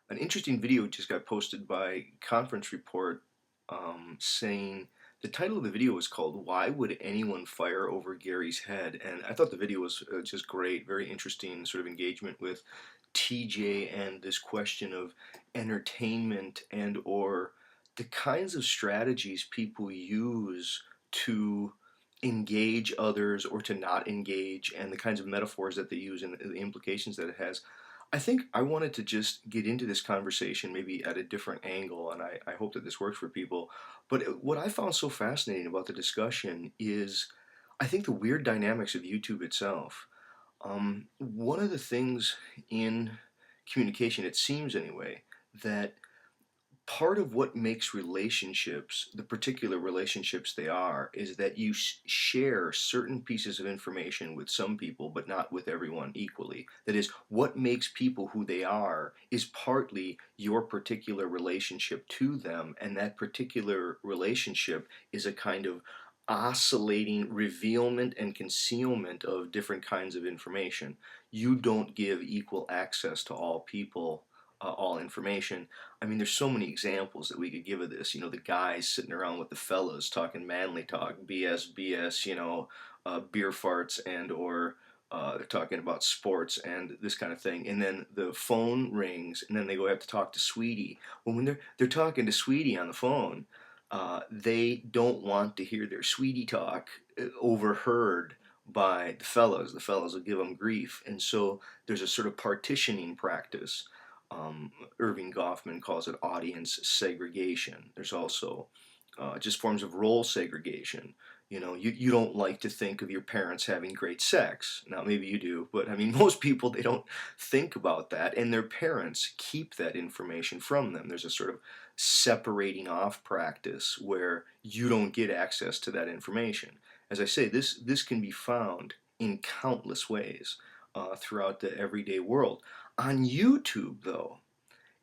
An interesting video just got posted by Conference Report saying the title of the video was called "Why Would Anyone Fire Over Gary's Head?" And I thought the video was just great, very interesting sort of engagement with TJ and this question of entertainment and or the kinds of strategies people use to engage others or to not engage and the kinds of metaphors that they use and the implications that it has. I think I wanted to just get into this conversation maybe at a different angle, and I hope that this works for people. But what I found so fascinating about the discussion is I think the weird dynamics of YouTube itself. One of the things in communication, it seems anyway, that part of what makes relationships the particular relationships they are is that you share certain pieces of information with some people but not with everyone equally. That is, what makes people who they are is partly your particular relationship to them, and that particular relationship is a kind of oscillating revealment and concealment of different kinds of information. You don't give equal access to all people, all information. I mean, there's so many examples that we could give of this. You know, the guys sitting around with the fellas talking manly talk, BS, beer farts and or they're talking about sports and this kind of thing. And then the phone rings, and then they go have to talk to Sweetie. Well, when they're talking to Sweetie on the phone, they don't want to hear their Sweetie talk overheard by the fellows. The fellows will give them grief, and so there's a sort of partitioning practice. Irving Goffman calls it audience segregation. There's also just forms of role segregation. You know, you don't like to think of your parents having great sex. Now, maybe you do, but I mean, most people, they don't think about that, and their parents keep that information from them. There's a sort of separating off practice where you don't get access to that information. As I say, this can be found in countless ways throughout the everyday world. On YouTube, though,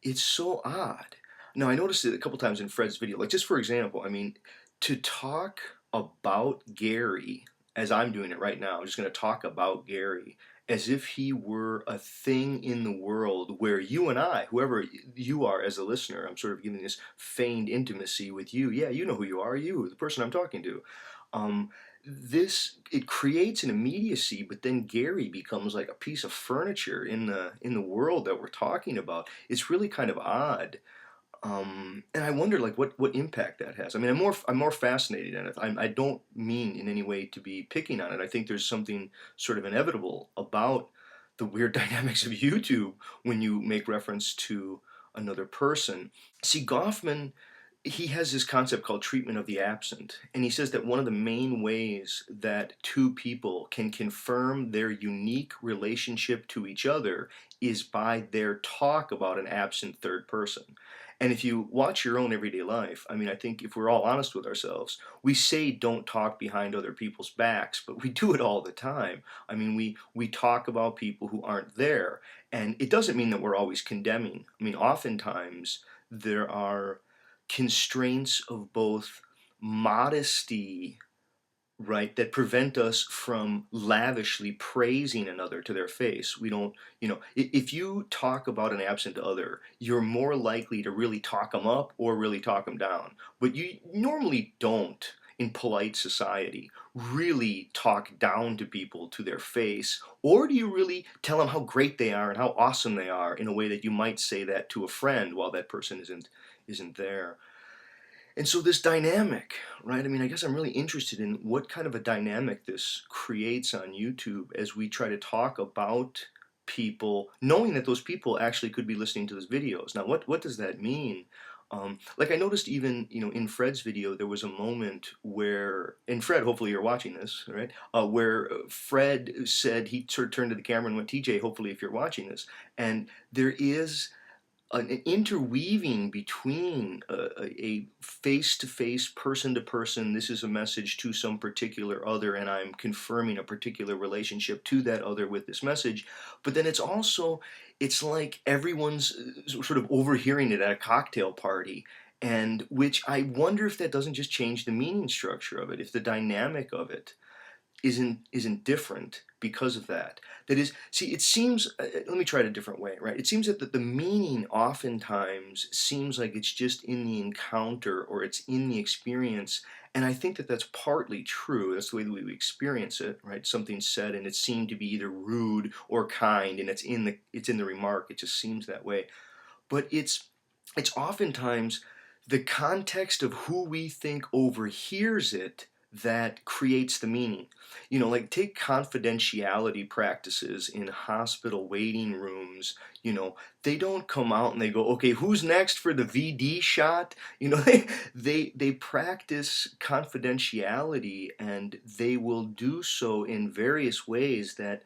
it's so odd. Now, I noticed it a couple times in Fred's video. Like, just for example, I mean, to talk about Gary, as I'm doing it right now, I'm just going to talk about Gary as if he were a thing in the world where you and I, whoever you are as a listener, I'm sort of giving this feigned intimacy with you. Yeah, you know who you are, you, the person I'm talking to. Um, this it creates an immediacy, but then Gary becomes like a piece of furniture in the world that we're talking about. It's really kind of odd, and I wonder like what impact that has. I mean, I'm more fascinated in it. I don't mean in any way to be picking on it. I think there's something sort of inevitable about the weird dynamics of YouTube when you make reference to another person. See, Goffman, he has this concept called treatment of the absent, and he says that one of the main ways that two people can confirm their unique relationship to each other is by their talk about an absent third person. And if you watch your own everyday life, I mean, I think if we're all honest with ourselves, we say don't talk behind other people's backs, but we do it all the time. I mean, we talk about people who aren't there, and it doesn't mean that we're always condemning. I mean, oftentimes there are constraints of both modesty, right, that prevent us from lavishly praising another to their face. We don't, if you talk about an absent other, you're more likely to really talk them up or really talk them down. But you normally don't, in polite society, really talk down to people to their face, or do you really tell them how great they are and how awesome they are in a way that you might say that to a friend while that person isn't there? And so this dynamic, right? I mean, I guess I'm really interested in what kind of a dynamic this creates on YouTube as we try to talk about people, knowing that those people actually could be listening to those videos. Now, what does that mean? Like I noticed even, in Fred's video, there was a moment where, and Fred, hopefully you're watching this, right? Where Fred said, he sort of turned to the camera and went, TJ, hopefully if you're watching this. And there is an interweaving between a face-to-face, person-to-person, this is a message to some particular other, and I'm confirming a particular relationship to that other with this message. But then it's like everyone's sort of overhearing it at a cocktail party, and which I wonder if that doesn't just change the meaning structure of it, if the dynamic of it isn't different because of that. That is, see, it seems. Let me try it a different way, right? It seems that the meaning oftentimes seems like it's just in the encounter or it's in the experience, and I think that that's partly true. That's the way that we experience it, right? Something's said and it seemed to be either rude or kind, and it's in the remark. It just seems that way, but it's oftentimes the context of who we think overhears it that creates the meaning. Like take confidentiality practices in hospital waiting rooms. They don't come out and they go, okay, who's next for the VD shot? They practice confidentiality, and they will do so in various ways that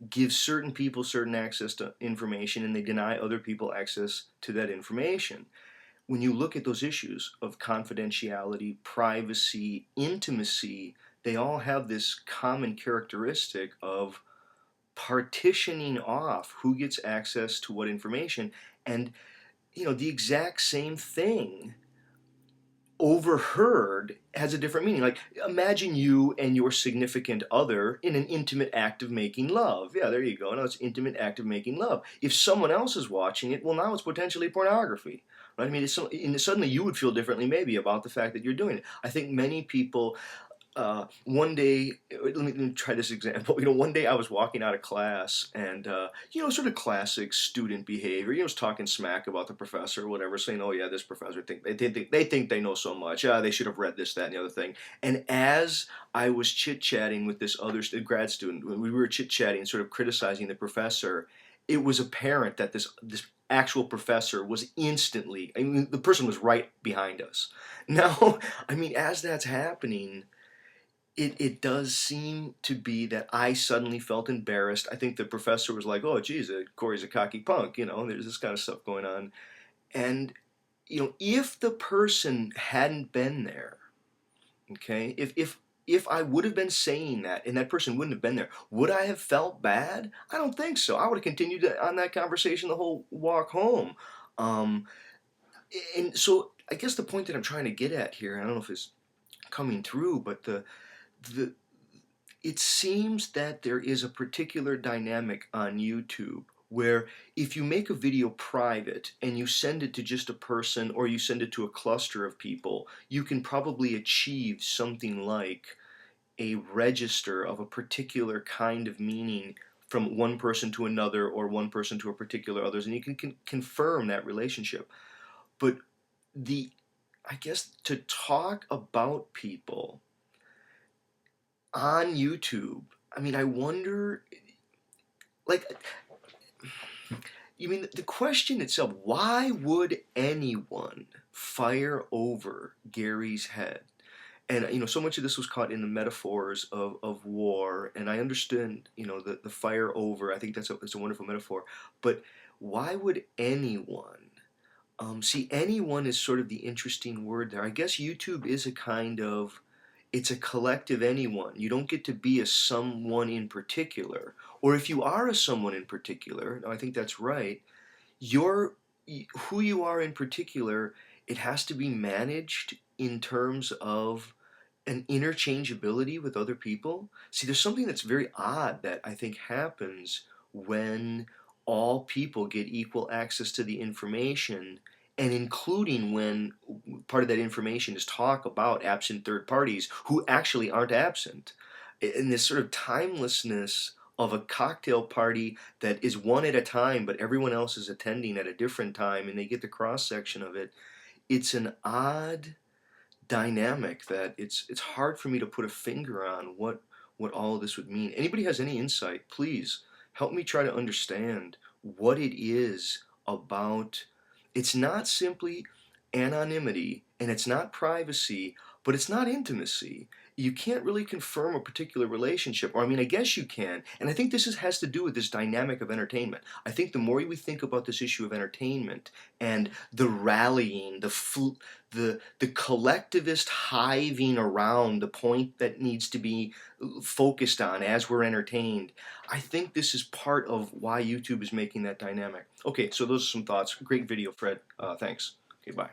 give certain people certain access to information, and they deny other people access to that information. When you look at those issues of confidentiality, privacy, intimacy, they all have this common characteristic of partitioning off who gets access to what information. And the exact same thing overheard has a different meaning. Like, imagine you and your significant other in an intimate act of making love. Yeah, there you go. Now it's intimate act of making love. If someone else is watching it, well, now it's potentially pornography. Right? I mean, and suddenly you would feel differently maybe about the fact that you're doing it. I think many people one day, let me try this example. One day I was walking out of class, and sort of classic student behavior. Was talking smack about the professor or whatever, saying, "Oh yeah, this professor they think they know so much. They should have read this, that, and the other thing." And as I was chit chatting with this other grad student, when we were chit chatting, sort of criticizing the professor, it was apparent that this actual professor was instantly. I mean, the person was right behind us. Now, I mean, as that's happening, it does seem to be that I suddenly felt embarrassed. I think the professor was like, "Oh, geez, Corey's a cocky punk." There's this kind of stuff going on. And if the person hadn't been there, okay, if I would have been saying that and that person wouldn't have been there, would I have felt bad? I don't think so. I would have continued on that conversation the whole walk home. Um, and so I guess the point that I'm trying to get at here, I don't know if it's coming through, but the it seems that there is a particular dynamic on YouTube where if you make a video private and you send it to just a person or you send it to a cluster of people, you can probably achieve something like a register of a particular kind of meaning from one person to another or one person to a particular others, and you can confirm that relationship. But the I guess to talk about people on YouTube, I mean, I wonder, like, you mean the question itself, why would anyone fire over Gary's head? And, so much of this was caught in the metaphors of war, and I understand, the fire over, I think that's a wonderful metaphor, but why would anyone? See, anyone is sort of the interesting word there. I guess YouTube is it's a collective anyone. You don't get to be a someone in particular. Or if you are a someone in particular, I think that's right, your who you are in particular, it has to be managed in terms of an interchangeability with other people. See, there's something that's very odd that I think happens when all people get equal access to the information, and including when part of that information is talk about absent third parties who actually aren't absent. And this sort of timelessness of a cocktail party that is one at a time, but everyone else is attending at a different time and they get the cross section of it. It's an odd dynamic that it's hard for me to put a finger on what all of this would mean. Anybody has any insight, please help me try to understand what it is about. It's not simply anonymity and it's not privacy, but it's not intimacy. You can't really confirm a particular relationship, or I mean, I guess you can. And I think has to do with this dynamic of entertainment. I think the more we think about this issue of entertainment and the rallying, the collectivist hiving around the point that needs to be focused on as we're entertained, I think this is part of why YouTube is making that dynamic. Okay, so those are some thoughts. Great video, Fred. Thanks. Okay, bye.